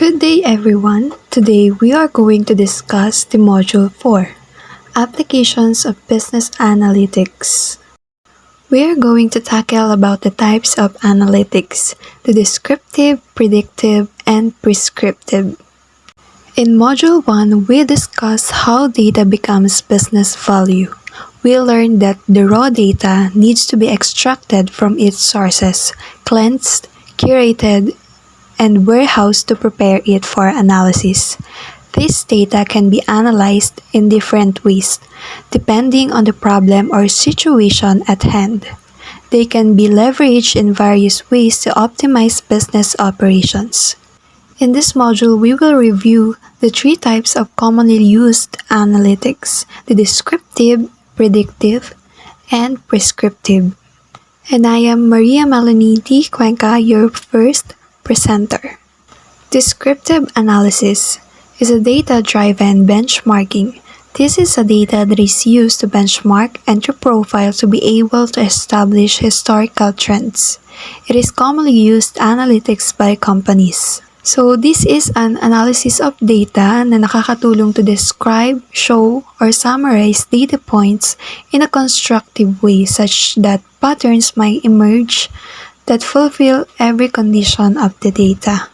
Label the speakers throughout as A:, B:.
A: Good day everyone! Today we are going to discuss the Module 4, Applications of Business Analytics. We are going to tackle about the types of analytics, the descriptive, predictive, and prescriptive. In Module 1, we discuss how data becomes business value. We learned that the raw data needs to be extracted from its sources, cleansed, curated, and warehoused to prepare it for analysis. This data can be analyzed in different ways, depending on the problem or situation at hand. They can be leveraged in various ways to optimize business operations. In this module, we will review the three types of commonly used analytics: the descriptive, predictive, and prescriptive. And I am Maria Melanie D. Cuenca, your first presenter. Descriptive analysis is a data-driven benchmarking. This is a data that is used to benchmark and to profile to be able to establish historical trends. It is commonly used analytics by companies. So this is an analysis of data na nakakatulong to describe, show, or summarize data points in a constructive way such that patterns might emerge that fulfill every condition of the data.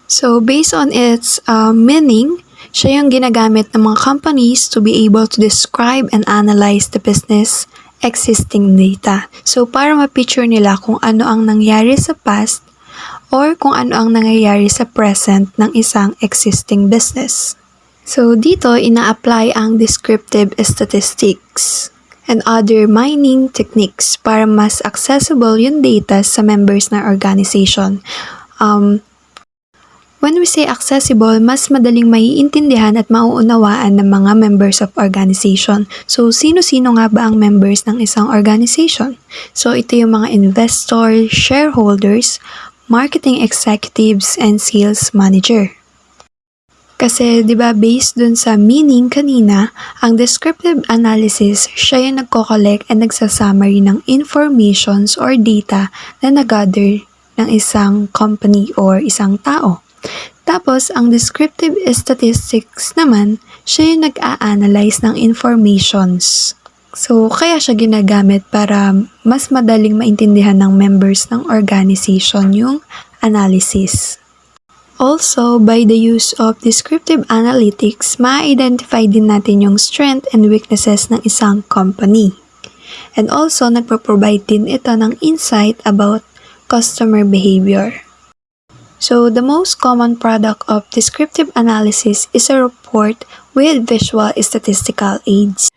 A: So based on its meaning, siya yung ginagamit ng mga companies to be able to describe and analyze the business existing data. So para ma-picture nila kung ano ang nangyari sa past or kung ano ang nangyayari sa present ng isang existing business. So dito, ina-apply ang descriptive statistics and other mining techniques para mas accessible yung data sa members ng organization. When we say accessible, mas madaling maiintindihan at mauunawaan ng mga members of organization. So, sino-sino nga ba ang members ng isang organization? So, ito yung mga investors, shareholders, marketing executives, and sales manager. Kasi, di ba, based dun sa meaning kanina, ang descriptive analysis, siya yung nagko-collect and nagsasummary ng informations or data na nag-gather ng isang company or isang tao. Tapos, ang descriptive statistics naman, siya yung nag-a-analyze ng informations. So, kaya siya ginagamit para mas madaling maintindihan ng members ng organization yung analysis. Also, by the use of descriptive analytics, ma-identify din natin yung strength and weaknesses ng isang company. And also, nagpo-provide din ito ng insight about customer behavior. So, the most common product of descriptive analysis is a report with visual statistical aids.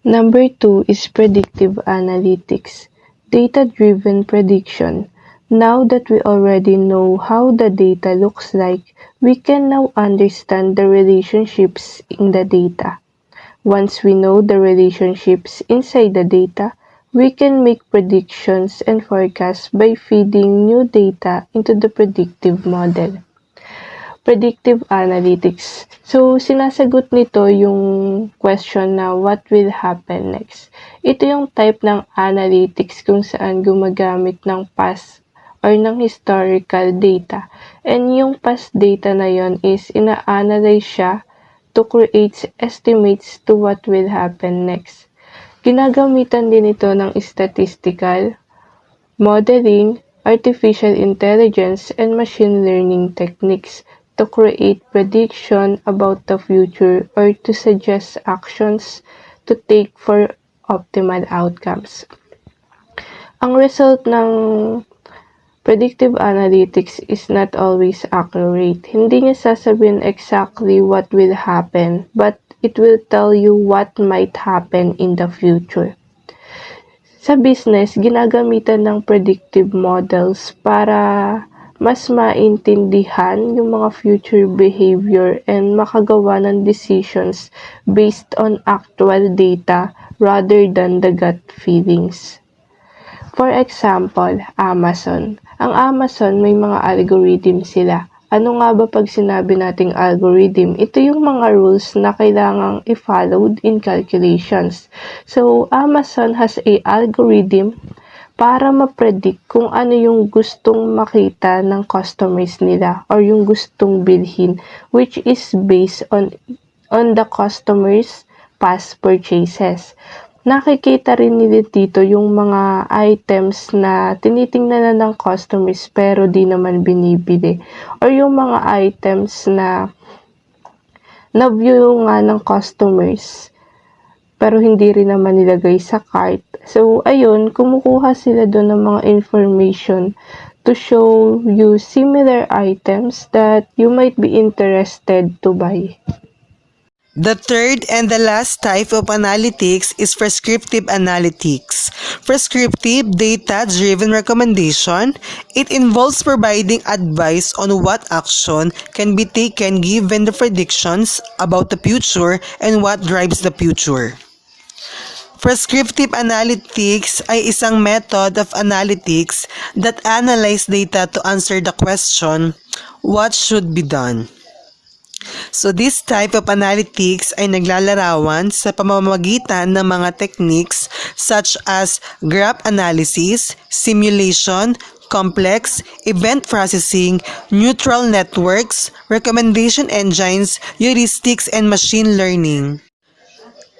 B: Number 2 is predictive analytics, data-driven prediction. Now that we already know how the data looks like, we can now understand the relationships in the data. Once we know the relationships inside the data, we can make predictions and forecasts by feeding new data into the predictive model. Predictive analytics. So, sinasagot nito yung question na what will happen next. Ito yung type ng analytics kung saan gumagamit ng past or ng historical data. And yung past data na yon is ina-analyze siya to create estimates to what will happen next. Ginagamitan din ito ng statistical, modeling, artificial intelligence, and machine learning techniques to create prediction about the future or to suggest actions to take for optimal outcomes. Ang result ng predictive analytics is not always accurate. Hindi niya sasabihin exactly what will happen, but it will tell you what might happen in the future. Sa business, ginagamitan ng predictive models para mas maintindihan yung mga future behavior and makagawa ng decisions based on actual data rather than the gut feelings. For example, Amazon. Ang Amazon may mga algorithm sila. Ano nga ba pag sinabi nating algorithm? Ito yung mga rules na kailangang i-followed in calculations. So, Amazon has a algorithm para ma-predict kung ano yung gustong makita ng customers nila or yung gustong bilhin, which is based on the customers' past purchases. Nakikita rin nila dito yung mga items na tinitingnan na ng customers pero di naman binibili, or yung mga items na na-view nga ng customers pero hindi rin naman nilagay sa cart. So, ayun, kumukuha sila doon ng mga information to show you similar items that you might be interested to buy.
C: The third and the last type of analytics is prescriptive analytics. Prescriptive data-driven recommendation. It involves providing advice on what action can be taken given the predictions about the future and what drives the future. Prescriptive analytics ay isang method of analytics that analyze data to answer the question, what should be done? So this type of analytics ay naglalarawan sa pamamagitan ng mga techniques such as graph analysis, simulation, complex, event processing, neural networks, recommendation engines, heuristics, and machine learning.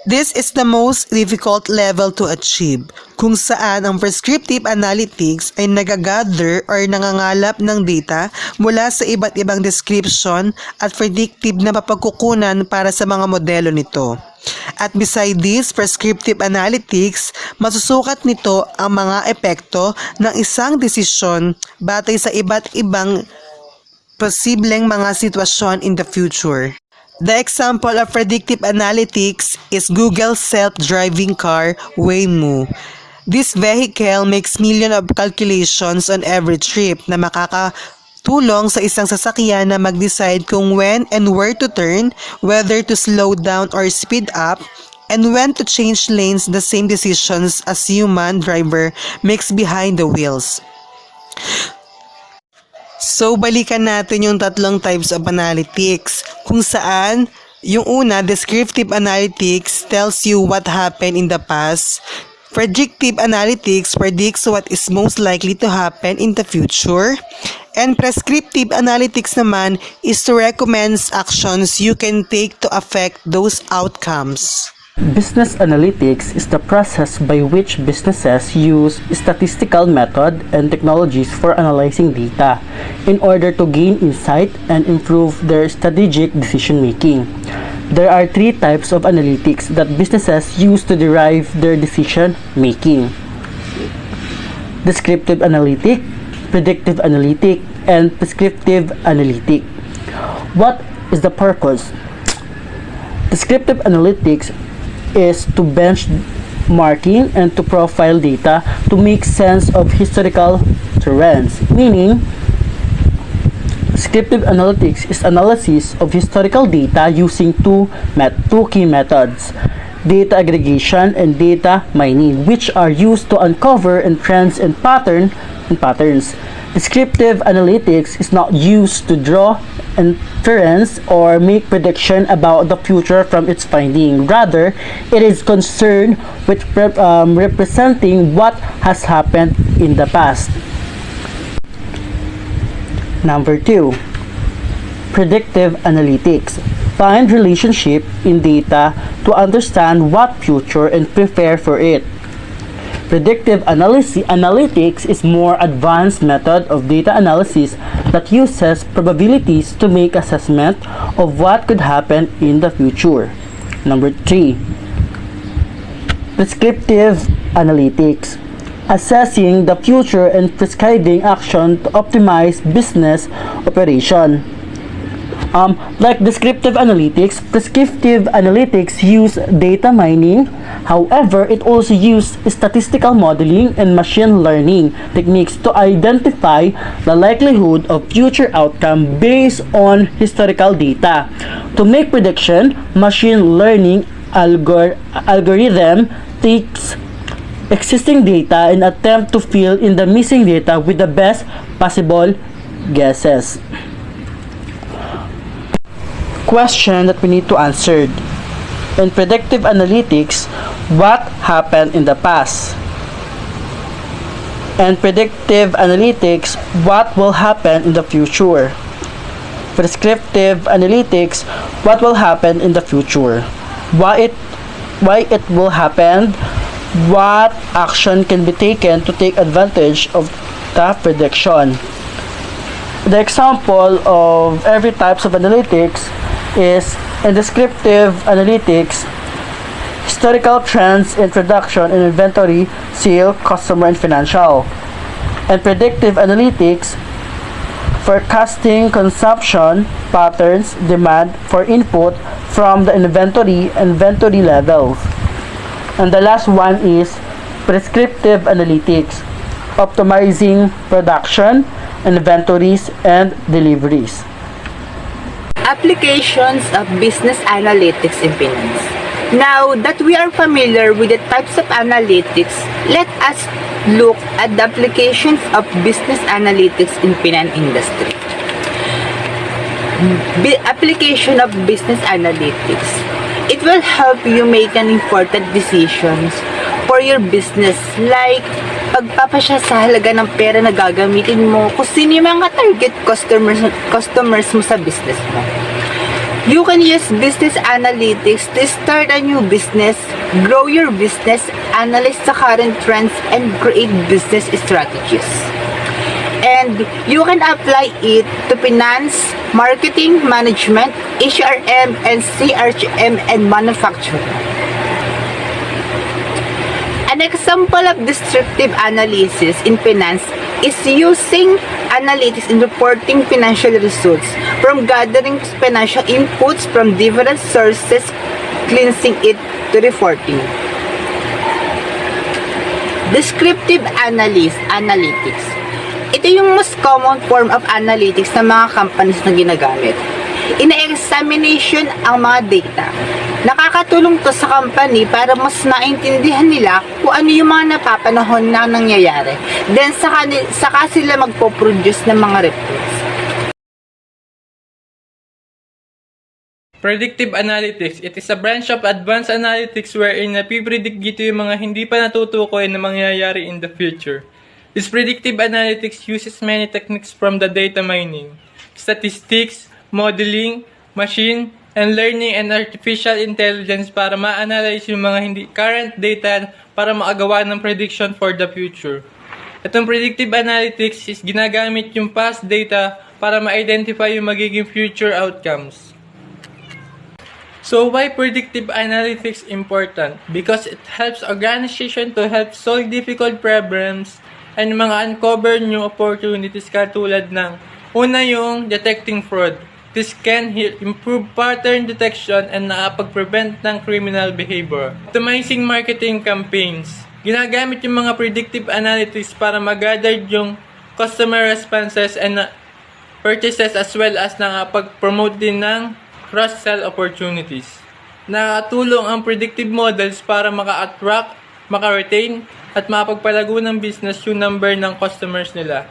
C: This is the most difficult level to achieve, kung saan ang prescriptive analytics ay nagagather or nangangalap ng data mula sa iba't ibang description at predictive na mapagkukunan para sa mga modelo nito. At beside this prescriptive analytics, masusukat nito ang mga epekto ng isang desisyon batay sa iba't ibang posibleng mga sitwasyon in the future. The example of predictive analytics is Google's self-driving car, Waymo. This vehicle makes millions of calculations on every trip na makakatulong sa isang sasakyan na mag-decide kung when and where to turn, whether to slow down or speed up, and when to change lanes. The same decisions as human driver makes behind the wheels. So, balikan natin yung tatlong types of analytics, kung saan yung una, descriptive analytics, tells you what happened in the past. Predictive analytics predicts what is most likely to happen in the future. And prescriptive analytics naman is to recommend actions you can take to affect those outcomes.
D: Business analytics is the process by which businesses use statistical method and technologies for analyzing data in order to gain insight and improve their strategic decision making. There are three types of analytics that businesses use to derive their decision making: descriptive analytic, predictive analytic, and prescriptive analytic. What is the purpose? Descriptive analytics is to benchmarking and to profile data to make sense of historical trends, meaning descriptive analytics is analysis of historical data using two key methods: data aggregation and data mining, which are used to uncover trends and patterns. Descriptive analytics is not used to draw inference or make prediction about the future from its finding. Rather, it is concerned with representing what has happened in the past. Number 2, predictive analytics. Find relationship in data to understand what future and prepare for it. Predictive analytics is more advanced method of data analysis that uses probabilities to make assessment of what could happen in the future. Number 3, prescriptive analytics. Assessing the future and prescribing action to optimize business operation. Like descriptive analytics, prescriptive analytics use data mining. However, it also uses statistical modeling and machine learning techniques to identify the likelihood of future outcome based on historical data. To make prediction, machine learning algorithm takes existing data and attempt to fill in the missing data with the best possible guesses. Question that we need to answer. In predictive analytics, what happened in the past? And predictive analytics, what will happen in the future. Prescriptive analytics, what will happen in the future. Why it will happen, what action can be taken to take advantage of the prediction. The example of every types of analytics is in descriptive analytics, historical trends in production and inventory, sale, customer, and financial. And predictive analytics, forecasting consumption patterns, demand for input from the inventory levels. And the last one is prescriptive analytics, optimizing production, inventories, and deliveries.
E: Applications of business analytics in finance. Now that we are familiar with the types of analytics, let us look at the applications of business analytics in finance industry. Application of business analytics. It will help you make an important decisions for your business, like pagpapasya sa halaga ng pera na gagamitin mo, kung sino yung mga target customers mo sa business mo. You can use business analytics to start a new business, grow your business, analyze the current trends, and create business strategies. And you can apply it to finance, marketing, management, HRM, and CRM, and manufacturing. An example of descriptive analysis in finance is using analytics in reporting financial results from gathering financial inputs from different sources, cleansing it to reporting. Descriptive analytics. Ito yung most common form of analytics ng mga companies na ginagamit. Ina-examination ang mga data. Nakakatulong to sa company para mas maintindihan nila kung ano yung mga napapanahon na nangyayari. Then, saka sila magpo-produce ng mga reports.
F: Predictive analytics. It is a branch of advanced analytics wherein napipredict dito yung mga hindi pa natutukoy na mangyayari in the future. This predictive analytics uses many techniques from the data mining, statistics, modeling, machine, and learning and artificial intelligence para ma-analyze yung mga hindi current data para makagawa ng prediction for the future. Itong predictive analytics is ginagamit yung past data para ma-identify yung magiging future outcomes. So why predictive analytics important? Because it helps organization to help solve difficult problems and mga uncover new opportunities katulad ng una yung detecting fraud. This can improve pattern detection and nakapag-prevent ng criminal behavior. Optimizing marketing campaigns. Ginagamit yung mga predictive analytics para mag-gather yung customer responses and purchases as well as nakapag-promote din ng cross-sell opportunities. Nakatulong ang predictive models para maka-attract, maka-retain, at mapagpalago ng business yung number ng customers nila.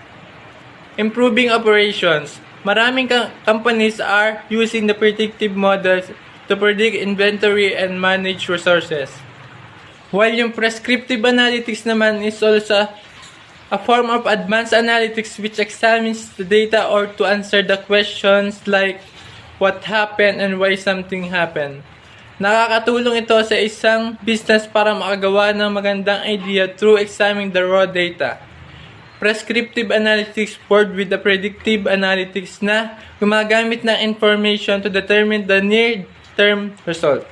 F: Improving operations. Maraming companies are using the predictive models to predict inventory and manage resources. While yung prescriptive analytics naman is also a form of advanced analytics which examines the data or to answer the questions like what happened and why something happened. Nakakatulong ito sa isang business para makagawa ng magandang idea through examining the raw data. Prescriptive analytics paired with the predictive analytics na gumagamit ng information to determine the near-term result.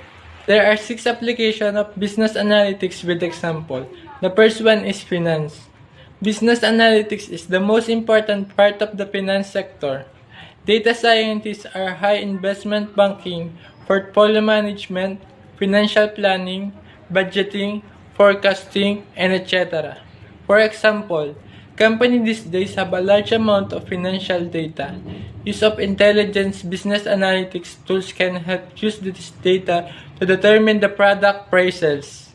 F: There are 6 applications of business analytics with example. The first one is finance. Business analytics is the most important part of the finance sector. Data scientists are high investment banking, portfolio management, financial planning, budgeting, forecasting, and etc. For example, companies these days have a large amount of financial data. Use of intelligence business analytics tools can help use this data to determine the product prices.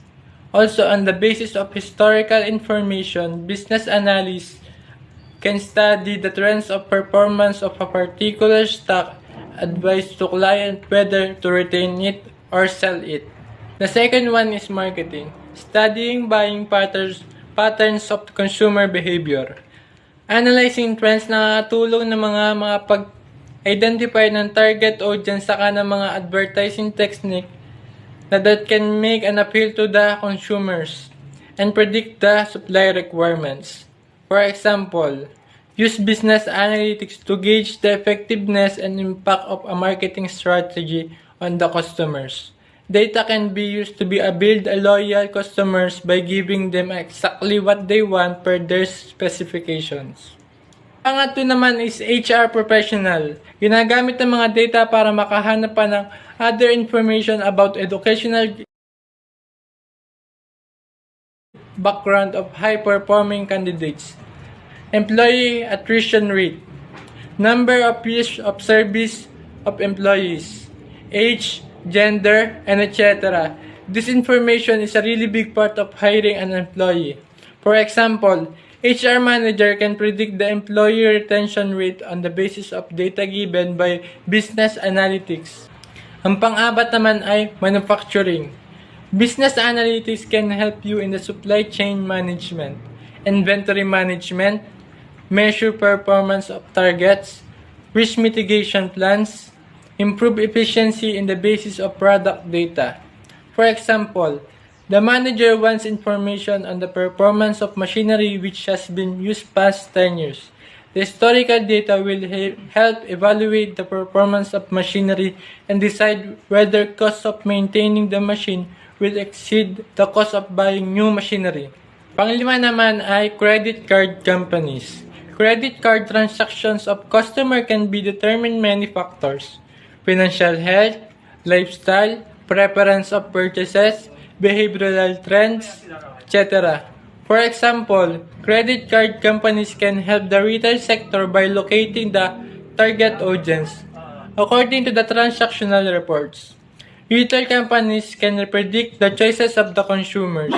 F: Also, on the basis of historical information, business analysts can study the trends of performance of a particular stock, advise to client whether to retain it or sell it. The second one is marketing. Studying buying patterns patterns of consumer behavior. Analyzing trends na nakatulong ng mga pag-identify ng target audience saka ng mga advertising technique that can make an appeal to the consumers and predict the supply requirements. For example, use business analytics to gauge the effectiveness and impact of a marketing strategy on the customers. Data can be used to build a loyal customers by giving them exactly what they want per their specifications. Pangatlo naman is HR professional. Ginagamit ng mga data para makahanap pa ng other information about educational background of high-performing candidates, employee attrition rate, number of years of service of employees, age, gender, and etc. This information is a really big part of hiring an employee. For example, HR manager can predict the employee retention rate on the basis of data given by business analytics. Ang pang-apat naman ay manufacturing. Business analytics can help you in the supply chain management, inventory management, measure performance of targets, risk mitigation plans, improve efficiency in the basis of product data. For example, the manager wants information on the performance of machinery which has been used past 10 years. The historical data will help evaluate the performance of machinery and decide whether cost of maintaining the machine will exceed the cost of buying new machinery. Panglima naman ay credit card companies. Credit card transactions of customer can be determined many factors: financial health, lifestyle, preference of purchases, behavioral trends, etc. For example, credit card companies can help the retail sector by locating the target audience. According to the transactional reports, retail companies can predict the choices of the consumers,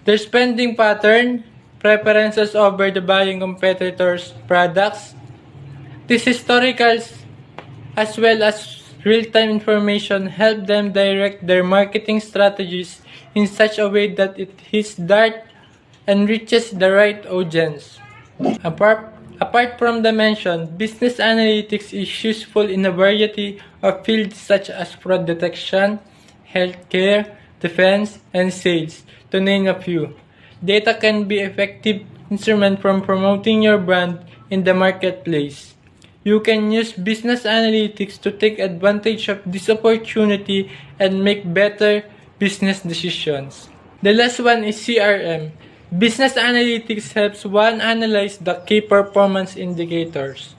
F: their spending pattern, preferences over the buying competitors' products. These historicals as well as real-time information help them direct their marketing strategies in such a way that it hits dart and reaches the right audience. Apart from the mentioned, business analytics is useful in a variety of fields such as fraud detection, healthcare, defense, and sales, to name a few. Data can be an effective instrument for promoting your brand in the marketplace. You can use business analytics to take advantage of this opportunity and make better business decisions. The last one is CRM. Business analytics helps one analyze the key performance indicators,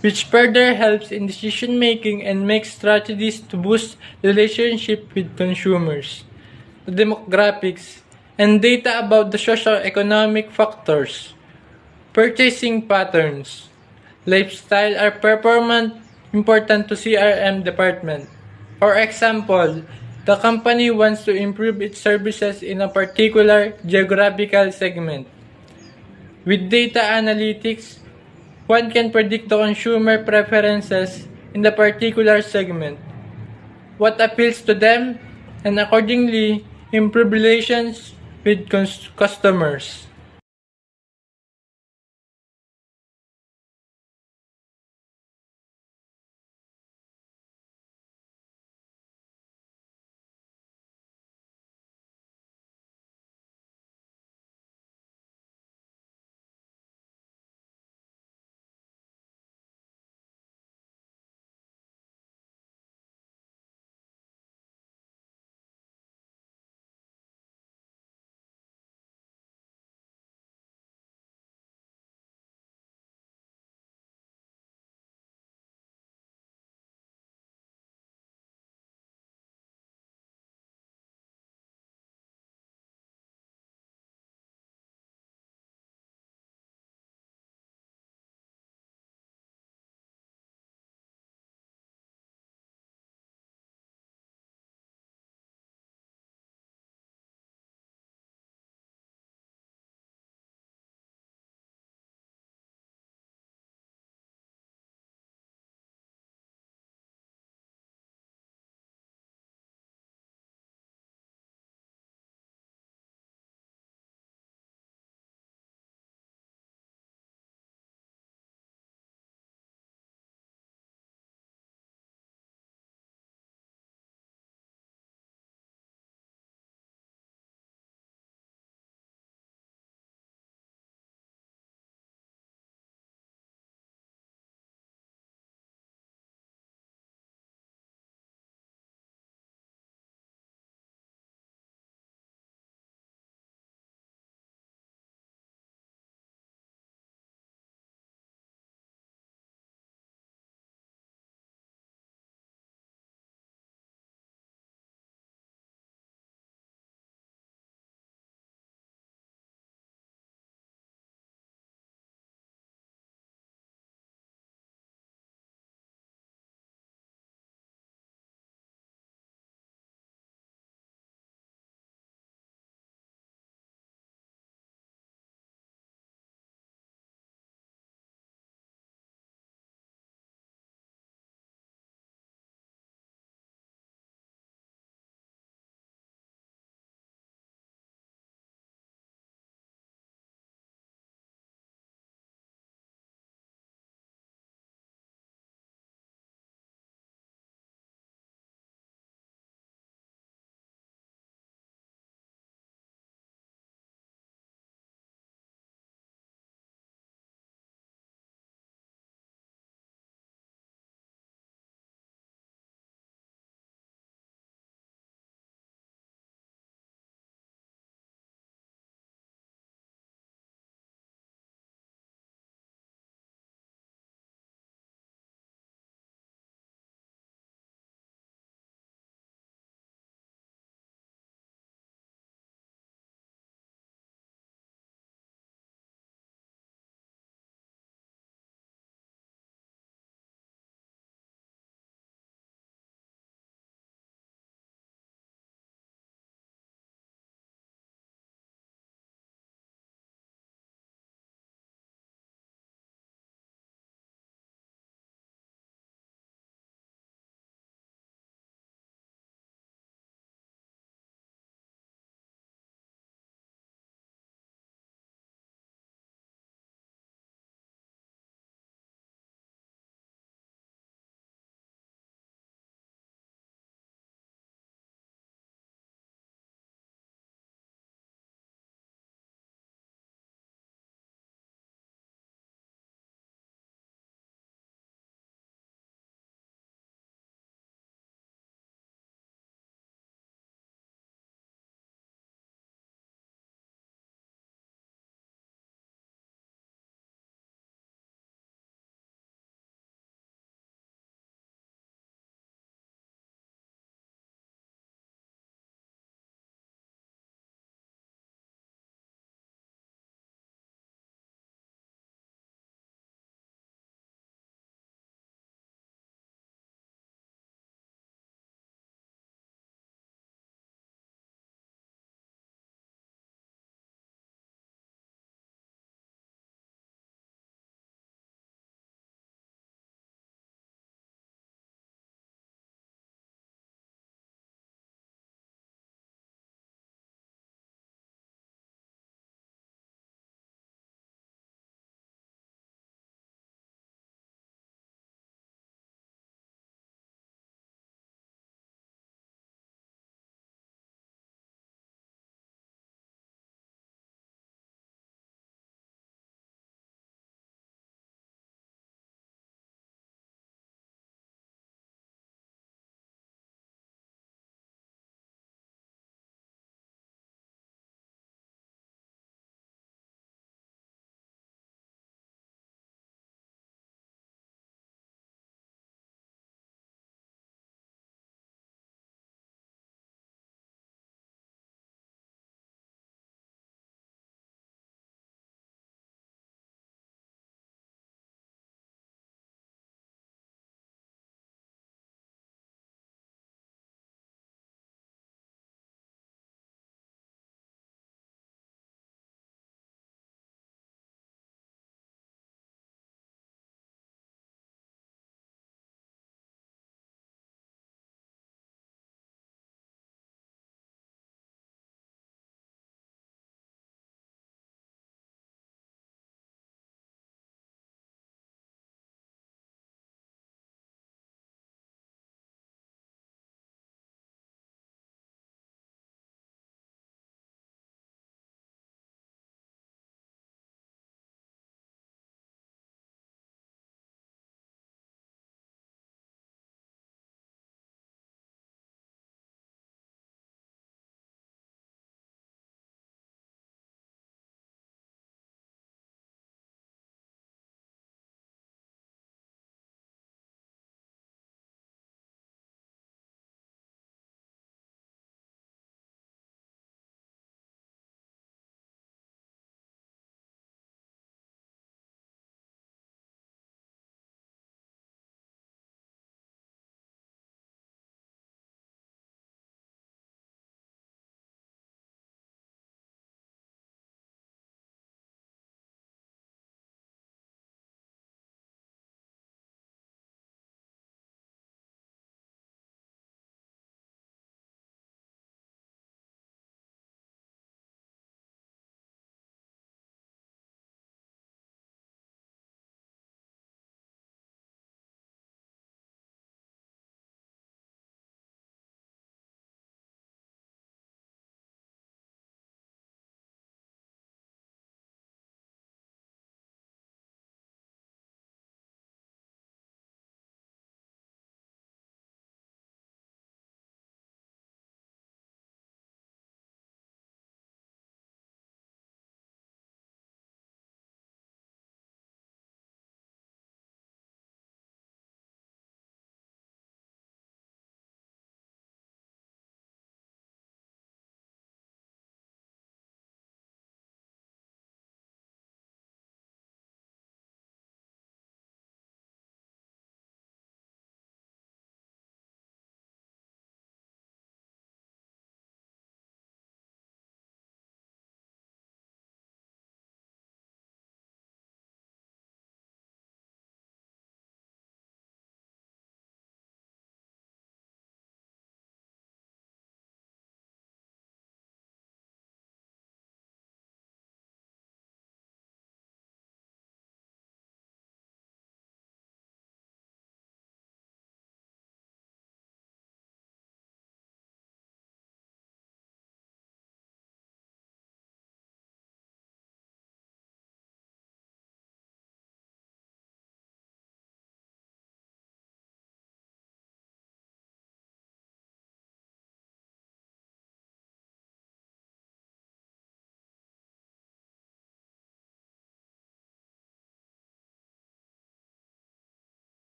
F: which further helps in decision making and makes strategies to boost the relationship with consumers. The demographics and data about the socio-economic factors, purchasing patterns, lifestyle are important to CRM department. For example, the company wants to improve its services in a particular geographical segment. With data analytics, one can predict the consumer preferences in the particular segment, what appeals to them, and accordingly improve relations with customers.